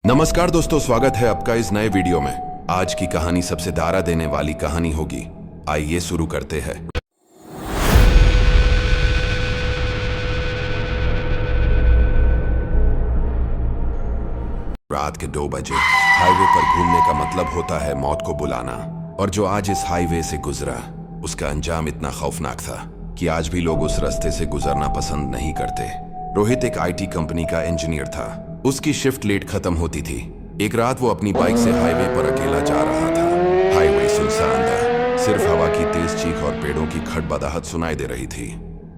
नमस्कार दोस्तों, स्वागत है आपका इस नए वीडियो में। आज की कहानी सबसे डरा देने वाली कहानी होगी। आइए शुरू करते हैं। रात के 2 बजे हाईवे पर घूमने का मतलब होता है मौत को बुलाना। और जो आज इस हाईवे से गुजरा, उसका अंजाम इतना खौफनाक था कि आज भी लोग उस रास्ते से गुजरना पसंद नहीं करते। रोहित एक आईटी कंपनी का इंजीनियर था। उसकी शिफ्ट लेट खत्म होती थी। एक रात वो अपनी बाइक से हाईवे पर अकेला जा रहा था। हाईवे सुनसान था, सिर्फ हवा की तेज चीख और पेड़ों की खड़बड़ाहट सुनाई दे रही थी।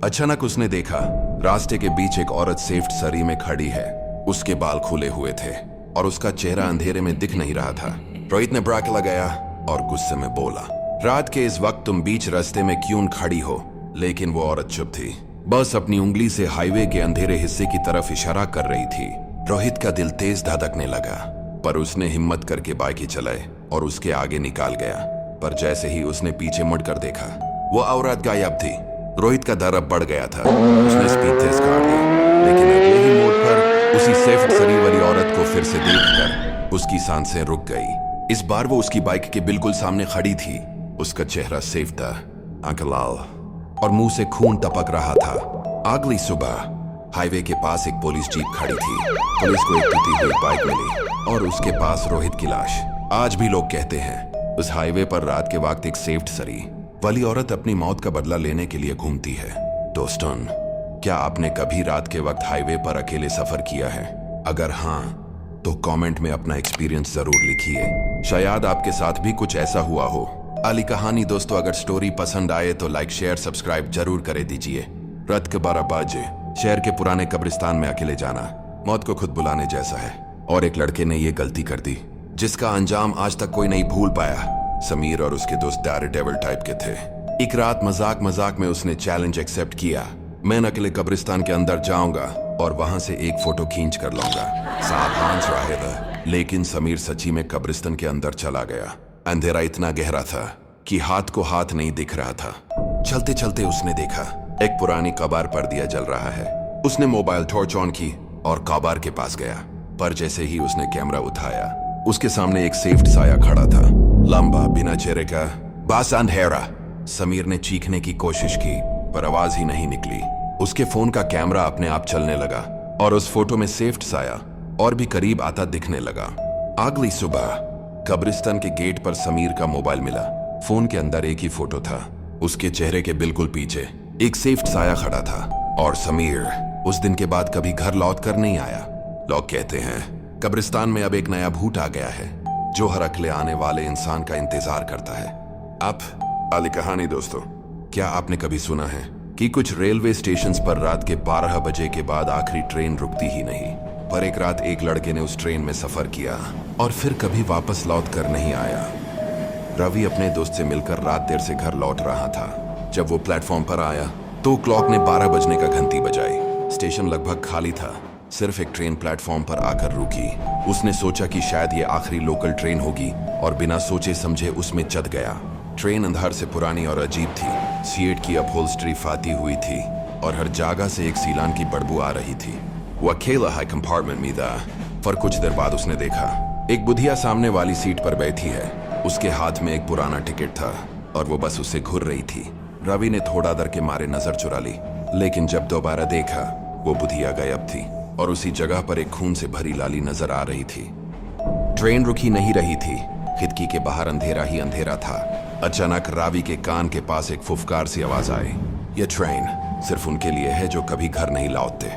अचानक उसने देखा, रास्ते के बीच एक औरत सेफ्ट सरी में खड़ी है। उसके बाल खुले हुए थे और उसका चेहरा अंधेरे में दिख नहीं रहा था। रोहित ने ब्रेक लगाया और गुस्से में बोला, रात के इस वक्त तुम बीच रास्ते में क्यों खड़ी हो? लेकिन वो औरत चुप थी, बस अपनी उंगली से हाईवे के अंधेरे हिस्से की तरफ इशारा कर रही थी। रोहित का दिल तेज धड़कने लगा, पर उसने हिम्मत करके बाइक ही चलाई और उसके आगे निकाल गया। पर जैसे ही उसने पीछे मुड़कर देखा, वो औरत गायब थी। रोहित का डर अब बढ़ गया था। उसने स्पीड तेज काट दी, लेकिन अगले ही मोड़ पर उसी सेफ्ट सरी वाली औरत को फिर से देखकर उसकी सांसें रुक गई। इस बार वो उसकी बाइक के बिल्कुल सामने खड़ी थी। उसका चेहरा सेफ था, आंखें लाल और मुंह से खून टपक रहा था। अगली सुबह हाईवे के पास एक पुलिस जीप खड़ी थी। पुलिस को एक टूटी हुई बाइक मिली और उसके पास रोहित की लाश। आज भी लोग कहते हैं उस हाईवे पर रात के वक्त एक सेफ्ट सरी वाली औरत अपनी मौत का बदला लेने के लिए घूमती है। दोस्तों, क्या आपने कभी रात के वक्त हाईवे पर अकेले सफर किया है? अगर हाँ, तो कमेंट में अपना एक्सपीरियंस जरूर लिखिए। शायद आपके साथ भी कुछ ऐसा हुआ हो। अली कहानी दोस्तों, अगर स्टोरी पसंद आए तो लाइक शेयर सब्सक्राइब जरूर करे दीजिए। रात के 12 बजे शहर के पुराने कब्रिस्तान में अकेले जाना मौत को खुद बुलाने जैसा है। और एक लड़के ने ये गलती कर दी जिसका अंजाम आज तक कोई नहीं भूल पाया। समीर और उसके दोस्त डेयरडेविल टाइप के थे। एक रात मजाक में उसने चैलेंज एक्सेप्ट किया, मैं अकेले कब्रिस्तान के अंदर जाऊंगा और वहां से एक फोटो खींच कर लाऊंगा। सावधान रहेगा। लेकिन समीर सच्ची में कब्रिस्तान के अंदर चला गया। अंधेरा इतना गहरा था कि हाथ को हाथ नहीं दिख रहा था। चलते चलते उसने देखा एक पुरानी कबार पर दिया जल रहा है। उसने मोबाइल टॉर्च ऑन की और कबार के पास गया। पर जैसे ही उसने कैमरा उठाया, उसके सामने एक सेफ्ट साया खड़ा था, लंबा, बिना चेहरे का, बस अंधेरा। समीर ने चीखने की कोशिश की पर आवाज ही नहीं निकली। उसके फोन का कैमरा अपने आप चलने लगा और उस फोटो में सेफ्ट साया और भी करीब आता दिखने लगा। अगली सुबह कब्रिस्तान के गेट पर समीर का मोबाइल मिला। फोन के अंदर एक ही फोटो था। उसके चेहरे के बिल्कुल पीछे एक सेफ्ट साया खड़ा था। और समीर उस दिन के बाद कभी घर लौट कर नहीं आया। लोग कहते हैं कब्रिस्तान में अब एक नया भूत आ गया है जो हर अकेले आने वाले इंसान का इंतजार करता है। अब अली कहानी दोस्तों, क्या आपने कभी सुना है कि कुछ रेलवे स्टेशंस पर रात के 12 बजे के बाद आखिरी ट्रेन रुकती ही नहीं? पर एक रात एक लड़के ने उस ट्रेन में सफर किया और फिर कभी वापस लौट कर नहीं आया। रवि अपने दोस्त से मिलकर रात देर से घर लौट रहा था। जब वो प्लेटफॉर्म पर आया तो क्लॉक ने 12 बजने का घंटी बजाई। स्टेशन लगभग खाली था, सिर्फ एक ट्रेन प्लेटफॉर्म पर आकर रुकी। उसने सोचा कि शायद ये आखिरी लोकल ट्रेन होगी और बिना सोचे समझे उसमें चढ़ गया। ट्रेन अंधार से पुरानी और अजीब थी। सीट की अपहोल्स्ट्री फाटी हुई थी और हर जगह से एक सीलन की बदबू आ रही थी। वो अकेला हाई कंपार्टमेंट में था। पर कुछ देर बाद उसने देखा एक बुढ़िया सामने वाली सीट पर बैठी है। उसके हाथ में एक पुराना टिकट था और वो बस उसे घूर रही थी। रवि ने थोड़ा डर के मारे नजर चुरा ली, लेकिन जब दोबारा देखा वो बुढ़िया गायब थी और उसी जगह पर एक खून से भरी लाली नजर आ रही थी। ट्रेन रुकी नहीं रही थी। खिड़की के बाहर अंधेरा ही अंधेरा था। अचानक रवि के कान के पास एक फुफकार सी आवाज आई, ये ट्रेन सिर्फ उनके लिए है जो कभी घर नहीं लौटते।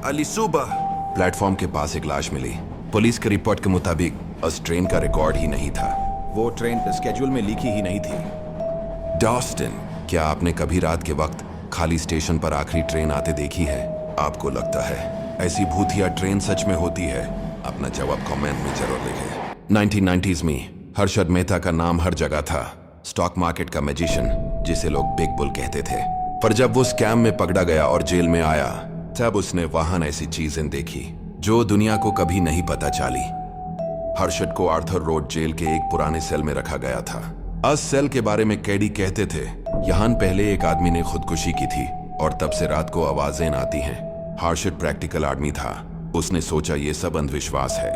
अली सुबह प्लेटफॉर्म के पास एक लाश मिली। पुलिस के रिपोर्ट के मुताबिक उस ट्रेन का रिकॉर्ड ही नहीं था। वो ट्रेन स्केड्यूल में लिखी ही नहीं थी। डॉस्टिन, क्या आपने कभी रात के वक्त खाली स्टेशन पर आखिरी ट्रेन आते देखी है? आपको लगता है ऐसी भूतिया ट्रेन सच में होती है? अपना जवाब कमेंट में जरूर लिखें। 1990s में हर्षद मेहता का नाम हर जगह था। स्टॉक मार्केट का मैजिशियन जिसे लोग बिग बुल कहते थे। पर जब वो स्कैम में पकड़ा गया और जेल में आया, तब उसने वहां ऐसी चीजें देखी जो दुनिया को कभी नहीं पता चली। हर्षद को आर्थर रोड जेल के एक पुराने सेल में रखा गया था। उस सेल के बारे में कैदी कहते थे, यहाँ पहले एक आदमी ने खुदकुशी की थी और तब से रात को आवाजें आती हैं। हर्षद प्रैक्टिकल आदमी था। उसने सोचा ये सब अंधविश्वास है।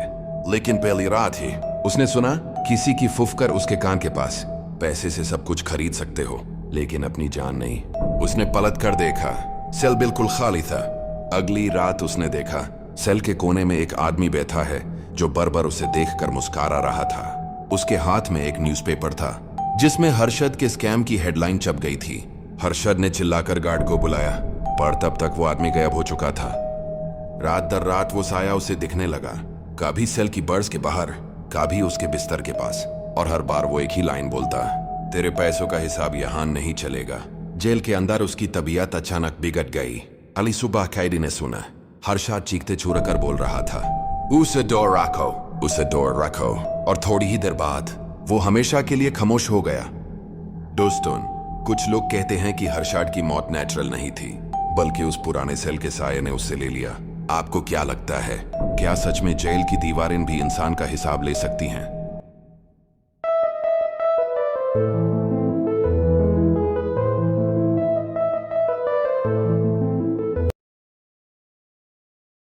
लेकिन पहली रात ही उसने सुना किसी की फुफकर उसके कान के पास, पैसे से सब कुछ खरीद सकते हो लेकिन अपनी जान नहीं। उसने पलट कर देखा, सेल बिल्कुल खाली था। अगली रात उसने देखा सेल के कोने में एक आदमी बैठा है जो बार-बार उसे देखकर मुस्कुरा रहा था। उसके हाथ में एक न्यूज़पेपर था जिसमें हर्षद के स्कैम की हेडलाइन छप गई थी। हर्षद ने चिल्लाकर गार्ड को बुलाया, पर तब तक वो आदमी गायब हो चुका था। रात दर रात वो साया उसे दिखने लगा, कभी सेल की बर्स के बाहर, कभी उसके बिस्तर के पास, और हर बार वो एक ही लाइन बोलता, तेरे पैसों का हिसाब यहाँ नहीं चलेगा। जेल के अंदर उसकी तबीयत अचानक बिगड़ गई। अली सुबह कैदी ने सुना हर्षद चीखते चूरकर बोल रहा था, उसे डोर रखो, उसे डोर रखो। और थोड़ी ही देर बाद वो हमेशा के लिए खामोश हो गया। दोस्तों, कुछ लोग कहते हैं कि हर्षद की मौत नेचुरल नहीं थी, बल्कि उस पुराने सेल के साये ने उससे ले लिया। आपको क्या लगता है, क्या सच में जेल की दीवारें भी इंसान का हिसाब ले सकती हैं?